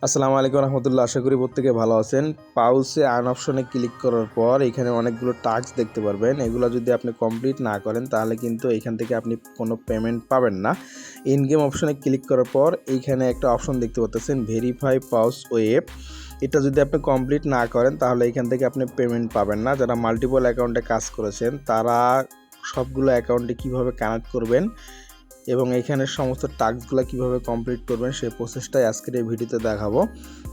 আসসালামু আলাইকুম রহমতুল্লাহ। আশা করি প্রত্যেকে ভালো আছেন। পাউসে আর্ন অপশনে ক্লিক করার পর এখানে অনেকগুলো টাস্ক দেখতে পারবেন। এগুলো যদি আপনি কমপ্লিট না করেন তাহলে কিন্তু এখান থেকে আপনি কোনো পেমেন্ট পাবেন না। ইন গেম অপশনে ক্লিক করার পর এইখানে একটা অপশন দেখতে পাচ্ছেন ভেরিফাই পাউস ওয়েব। এটা যদি আপনি কমপ্লিট না করেন তাহলে এখান থেকে আপনি পেমেন্ট পাবেন না। যারা মাল্টিপল অ্যাকাউন্টে কাজ করেছেন তারা সবগুলো অ্যাকাউন্টে কিভাবে কানেক্ট করবেন এবং এখানে সমস্ত টাস্কগুলো কিভাবে কমপ্লিট করবেন সেই প্রসেসটাই আজকের এই ভিডিওতে দেখাবো।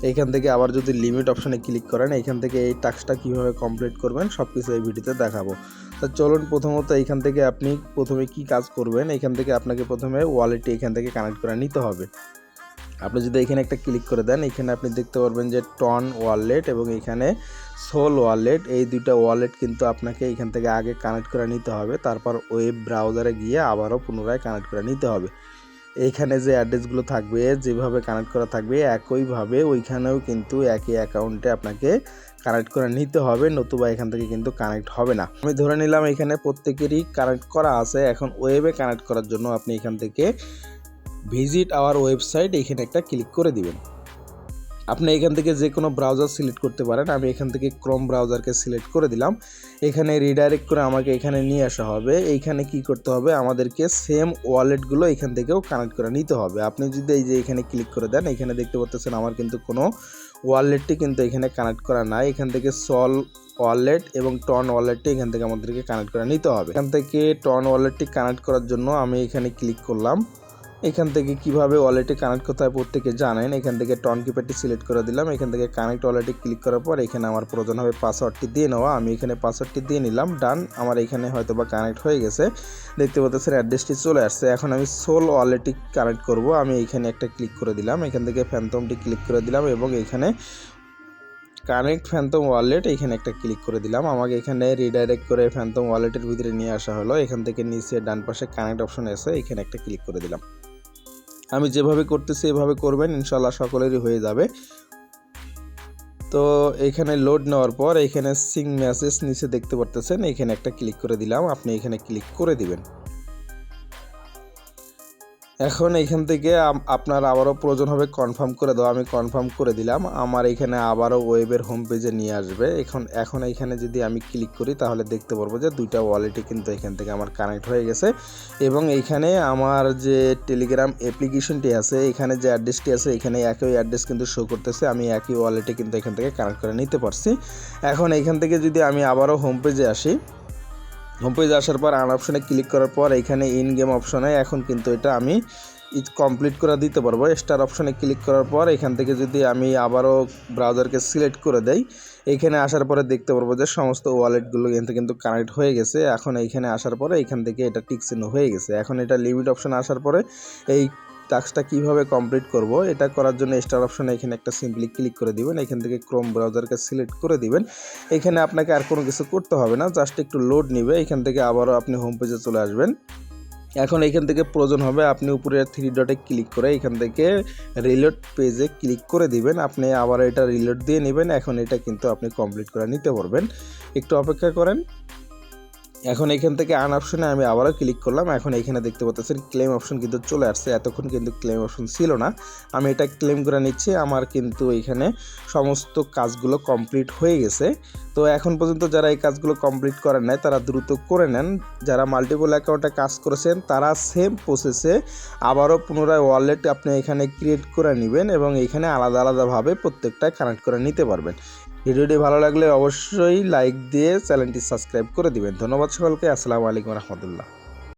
এইখান থেকে আবার যদি লিমিট অপশনে ক্লিক করেন এইখান থেকে এই টাস্কটা কিভাবে কমপ্লিট করবেন সব কিছু এই ভিডিওতে দেখাবো। তো চলুন প্রথমত এইখান থেকে আপনি প্রথমে কি কাজ করবেন, এখান থেকে আপনাকে প্রথমে ওয়ালেটটি এখান থেকে কানেক্ট করে নিতে হবে। আপনি যদি এখানে একটা ক্লিক করে দেন এখানে আপনি দেখতে পারবেন যে টন ওয়ালেট এবং এখানে সোল ওয়ালেট, এই দুইটা ওয়ালেট কিন্তু আপনাকে এখান থেকে আগে কানেক্ট করে নিতে হবে। তারপর ওয়েব ব্রাউজারে গিয়ে আবারও পুনরায় কানেক্ট করে নিতে হবে। এইখানে যে অ্যাড্রেসগুলো থাকবে যেভাবে কানেক্ট করা থাকবে একইভাবে ওইখানেও কিন্তু একই অ্যাকাউন্টে আপনাকে কানেক্ট করে নিতে হবে, নতুবা এখান থেকে কিন্তু কানেক্ট হবে না। আমি ধরে নিলাম এখানে প্রত্যেকেরই কানেক্ট করা আছে। এখন ওয়েবে কানেক্ট করার জন্য আপনি এখান থেকে ভিজিট আওয়ার ওয়েবসাইট এখানে একটা ক্লিক করে দিবেন। আপনি এখান থেকে যে কোনো ব্রাউজার সিলেক্ট করতে পারেন। আমি এখান থেকে ক্রোম ব্রাউজারকে সিলেক্ট করে দিলাম। এখানে রিডাইরেক্ট করে আমাকে এখানে নিয়ে আসা হবে। এইখানে কি করতে হবে, আমাদেরকে সেম ওয়ালেটগুলো এখান থেকেও কানেক্ট করে নিতে হবে। আপনি যদি এই যে এখানে ক্লিক করে দেন এখানে দেখতে পাচ্ছেন আমার কিন্তু কোনো ওয়ালেটটি কিন্তু এখানে কানেক্ট করা নাই। এখান থেকে সল ওয়ালেট এবং টন ওয়ালেটটি এখান থেকে আমাদেরকে কানেক্ট করে নিতে হবে। এখান থেকে টন ওয়ালেটটি কানেক্ট করার জন্য আমি এখানে ক্লিক করলাম। এখান থেকে কিভাবে ওয়ালেটে কানেক্ট করতে হয় প্রত্যেকে জানেন। এখান থেকে টন কিপ্যাডটি সিলেক্ট করে দিলাম। এখান থেকে কানেক্ট ওয়ালেটে ক্লিক করার পর এখানে আমার প্রয়োজন হবে পাসওয়ার্ডটি দিয়ে নেওয়া। আমি এখানে পাসওয়ার্ডটি দিয়ে নিলাম, ডান। আমার এখানে হয়তো বা কানেক্ট হয়ে গেছে, দেখতে পাচ্ছেন অ্যাড্রেসটি চলে আসছে। এখন আমি সোল ওয়ালেটটি কানেক্ট করব। আমি এখানে একটা ক্লিক করে দিলাম, এখান থেকে ফ্যান্টমটি ক্লিক করে দিলাম এবং এখানে কানেক্ট ফ্যান্টম ওয়ালেট এখানে একটা ক্লিক করে দিলাম। আমাকে এখানে রিডাইরেক্ট করে ফ্যান্টম ওয়ালেটের ভিতরে নিয়ে আসা হলো। এখান থেকে নিচে ডান পাশে কানেক্ট অপশন আছে, এখানে একটা ক্লিক করে দিলাম। আমি যেভাবে করতেছি এভাবে করবেন, ইনশাল্লাহ সকলেরই হয়ে যাবে। তো এখানে লোড নেওয়ার পর এখানে সিং মেসেজ নিচে দেখতে পারতেছেন, এখানে একটা ক্লিক করে দিলাম। আপনি এখানে ক্লিক করে দিবেন। এখন এখান থেকে আপনার আবারও প্রয়োজন হবে কনফার্ম করে দাও। আমি কনফার্ম করে দিলাম। আমার এখানে আবারও ওয়েবের হোম পেজে নিয়ে আসবে। এখন এখানে যদি আমি ক্লিক করি তাহলে দেখতে পারবো যে দুইটা ওয়ালেটই কিন্তু এখান থেকে আমার কানেক্ট হয়ে গেছে এবং এইখানে আমার যে টেলিগ্রাম অ্যাপ্লিকেশনটি আছে এখানে যে অ্যাড্রেসটি আছে এখানে একই অ্যাড্রেস কিন্তু শো করতেছে। আমি একই ওয়ালেটে কিন্তু এখান থেকে কানেক্ট করে নিতে পারছি। এখন এখান থেকে যদি আমি আবারও হোম পেজে আসি, হোম পেজে আসার পর আন অপশনে ক্লিক করার পর এখানে ইন গেম অপশনে এখন কিন্তু এটা আমি কমপ্লিট করে দিতে পারবো। স্টার অপশনে ক্লিক করার পর এখান থেকে যদি আমি আবারও ব্রাউজারকে সিলেক্ট করে দেই এখানে আসার পরে দেখতে পারবো যে সমস্ত ওয়ালেটগুলো এখান থেকে কিন্তু কানেক্ট হয়ে গেছে। এখন এইখানে আসার পরে এখান থেকে এটা টিক চিহ্ন হয়ে গেছে। এখন এটা লিমিট অপশনে আসার পরে এই টাস্কটা কিভাবে কমপ্লিট করব, এটা করার জন্য স্টার অপশনে এখানে একটা সিম্পলি ক্লিক করে দিবেন। এখান থেকে ক্রোম ব্রাউজারকে সিলেক্ট করে দিবেন। এখানে আপনাকে আর কোনো কিছু করতে হবে না, জাস্ট একটু লোড নেবে। এখান থেকে আবারও আপনি হোম পেজে চলে আসবেন। এখন এখান থেকে প্রয়োজন হবে আপনি উপরে 3 ডটে ক্লিক করে এখান থেকে রিলোড পেজে ক্লিক করে দিবেন। আপনি আবার এটা রিলোড দিয়ে নেবেন। এখন এটা কিন্তু আপনি কমপ্লিট করে নিতে পারবেন। একটু অপেক্ষা করেন। এখন এখান থেকে আন অপশনে আমি আবারও ক্লিক করলাম। এখন এখানে দেখতে পাচ্ছেন ক্লেম অপশন কিন্তু চলে আসছে। এতক্ষণ কিন্তু ক্লেম অপশন ছিল না। আমি এটা ক্লেম করে নিচ্ছি। আমার কিন্তু এখানে সমস্ত কাজগুলো কমপ্লিট হয়ে গেছে। তো এখন পর্যন্ত যারা এই কাজগুলো কমপ্লিট করেন নাই তারা দ্রুত করে নেন। যারা মাল্টিপল অ্যাকাউন্টে কাজ করেছেন তারা সেম প্রসেসে আবারও পুনরায় ওয়ালেট আপনি এখানে ক্রিয়েট করে নেবেন এবং এখানে আলাদা আলাদাভাবে প্রত্যেকটা কানেক্ট করে নিতে পারবেন। ভিডিওটি ভালো লাগলে অবশ্যই লাইক দিয়ে চ্যানেলটি সাবস্ক্রাইব করে দিবেন। ধন্যবাদ সকলকে। আসসালামু আলাইকুম রহমতুল্লাহ।